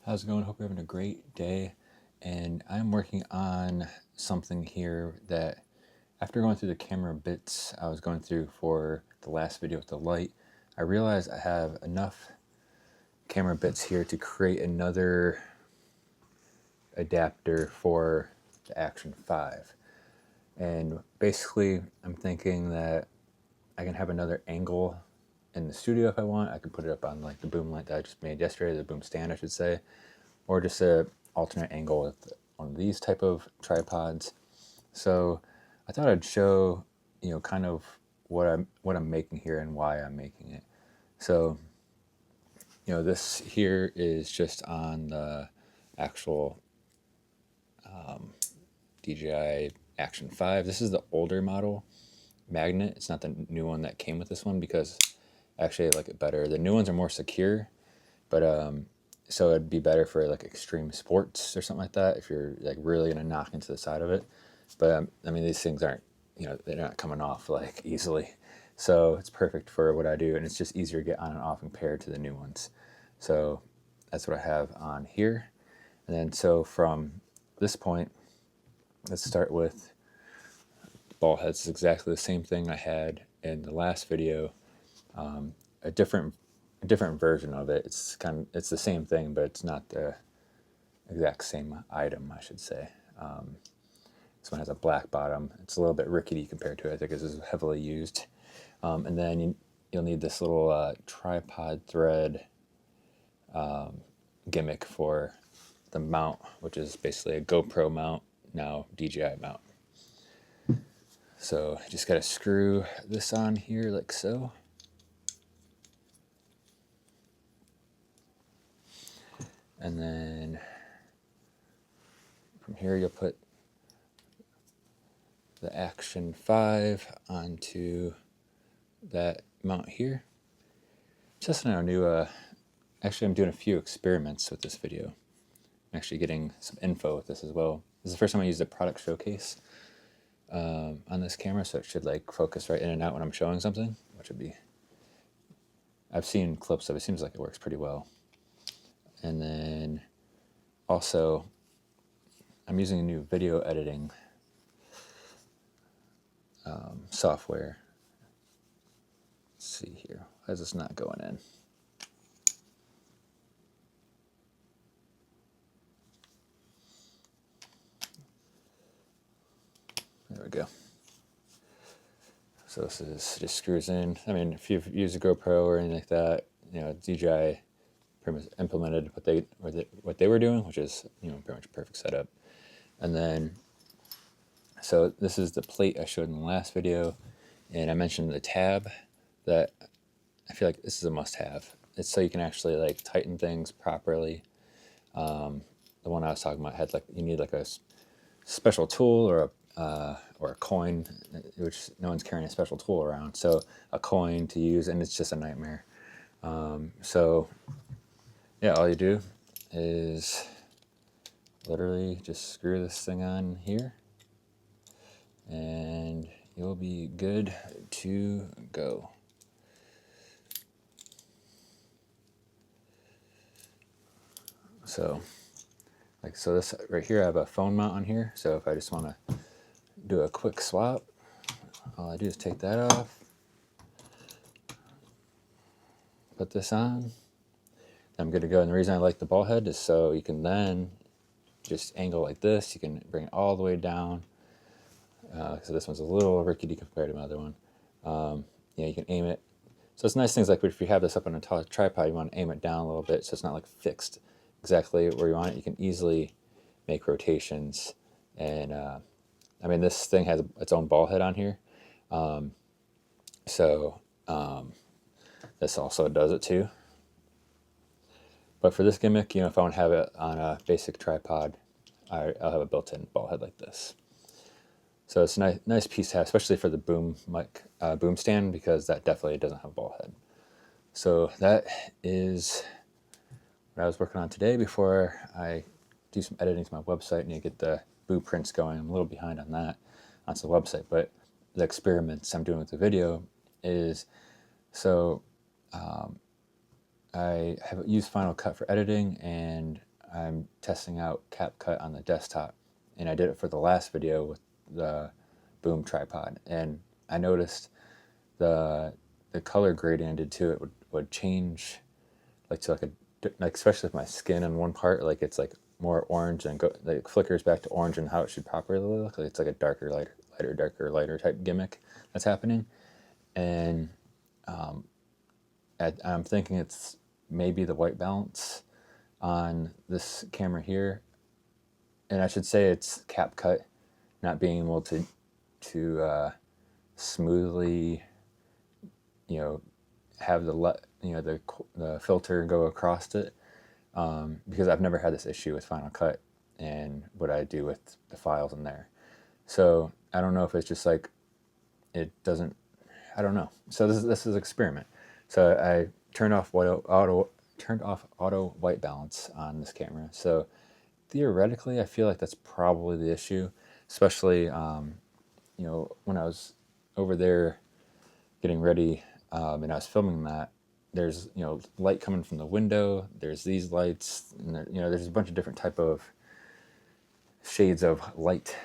How's it going? Hope you're having a great day. And I'm working on something here that after going through the camera bits I was going through for the last video with the light, I realized I have enough camera bits here to create another adapter for the Action 5. And basically, I'm thinking that I can have another angle in the studio if I want. I can put it up on like the boom light that I just made yesterday, the boom stand I should say, or just a alternate angle with one of these type of tripods. So I thought I'd show, kind of what I'm making here and why I'm making it. So, this here is just on the actual DJI Action 5. This is the older model magnet. It's not the new one that came with this one because actually I like it better. The new ones are more secure, but so it'd be better for like extreme sports or something like that if you're like really gonna knock into the side of it. But I mean, these things aren't, they're not coming off like easily, so it's perfect for what I do, and it's just easier to get on and off compared to the new ones. So that's what I have on here. And then so from this point, let's start with ball heads. It's exactly the same thing I had in the last video, a different version of it. It's the same thing, but it's not the exact same item, I should say. This one has a black bottom. It's a little bit rickety compared to it. I think this is heavily used. And then you'll need this little tripod thread gimmick for the mount, which is basically a GoPro mount, now DJI mount. So you just got to screw this on here like so. And then from here you'll put the Action 5 onto that mount here. Just on our new, actually I'm doing a few experiments with this video. I'm actually getting some info with this as well. This is the first time I used a product showcase on this camera, so it should like focus right in and out when I'm showing something, which would be, I've seen clips of it, seems like it works pretty well. And then also I'm using a new video editing software. Let's see here. Why is this not going in? There we go. So this is just screws in. I mean, if you've used a GoPro or anything like that, DJI pretty much implemented what they were doing, which is pretty much a perfect setup. And then, so this is the plate I showed in the last video, and I mentioned the tab that I feel like this is a must-have. It's so you can actually like tighten things properly. The one I was talking about had like you need like a special tool or a coin, which no one's carrying a special tool around. So a coin to use, and it's just a nightmare. So yeah, all you do is literally just screw this thing on here, and you'll be good to go. So this right here, I have a phone mount on here. So if I just want to do a quick swap, all I do is take that off, put this on, I'm good to go. And the reason I like the ball head is so you can then just angle like this. You can bring it all the way down. So this one's a little rickety compared to my other one. You can aim it. So it's nice things like if you have this up on a tripod, you want to aim it down a little bit so it's not like fixed exactly where you want it. You can easily make rotations. And I mean, this thing has its own ball head on here. This also does it too. But for this gimmick, if I want to have it on a basic tripod, I'll have a built-in ball head like this. So it's a nice piece to have, especially for the boom boom stand, because that definitely doesn't have a ball head. So that is what I was working on today before I do some editing to my website and get the blueprints going. I'm a little behind on that on the website, but the experiments I'm doing with the video is, so I have used Final Cut for editing, and I'm testing out CapCut on the desktop, and I did it for the last video with the Boom tripod, and I noticed the color gradient I did to it would change, like to like especially with my skin on one part, like it's like more orange and like flickers back to orange and how it should properly look. Like it's like a darker, lighter, darker, lighter type gimmick that's happening, and I'm thinking it's maybe the white balance on this camera here, and I should say it's CapCut not being able to smoothly, you know, have the filter go across it, because I've never had this issue with Final Cut and what I do with the files in there. So I don't know if it's just like it doesn't. I don't know. So this is an experiment. So I turned off auto white balance on this camera. So theoretically, I feel like that's probably the issue, especially when I was over there getting ready, and I was filming that. There's light coming from the window. There's these lights, and there's a bunch of different type of shades of light,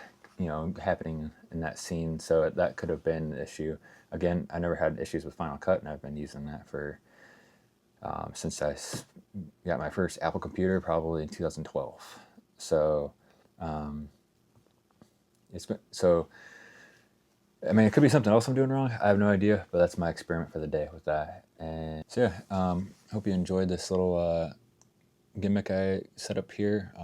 happening in that scene. So that could have been the issue. Again, I never had issues with Final Cut, and I've been using that for since I got my first Apple computer, probably in 2012. So I mean, it could be something else I'm doing wrong. I have no idea, but that's my experiment for the day with that. And so yeah, hope you enjoyed this little gimmick I set up here.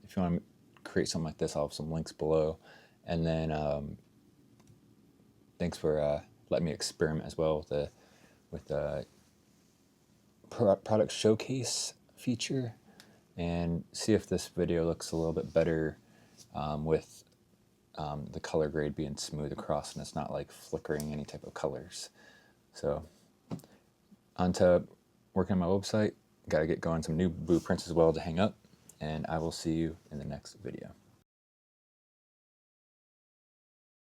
If you want to create something like this, I'll have some links below. And then thanks for letting me experiment as well with the product showcase feature, and see if this video looks a little bit better with the color grade being smooth across and it's not like flickering any type of colors. So on to working on my website. Got to get going some new blueprints as well to hang up, and I will see you in the next video.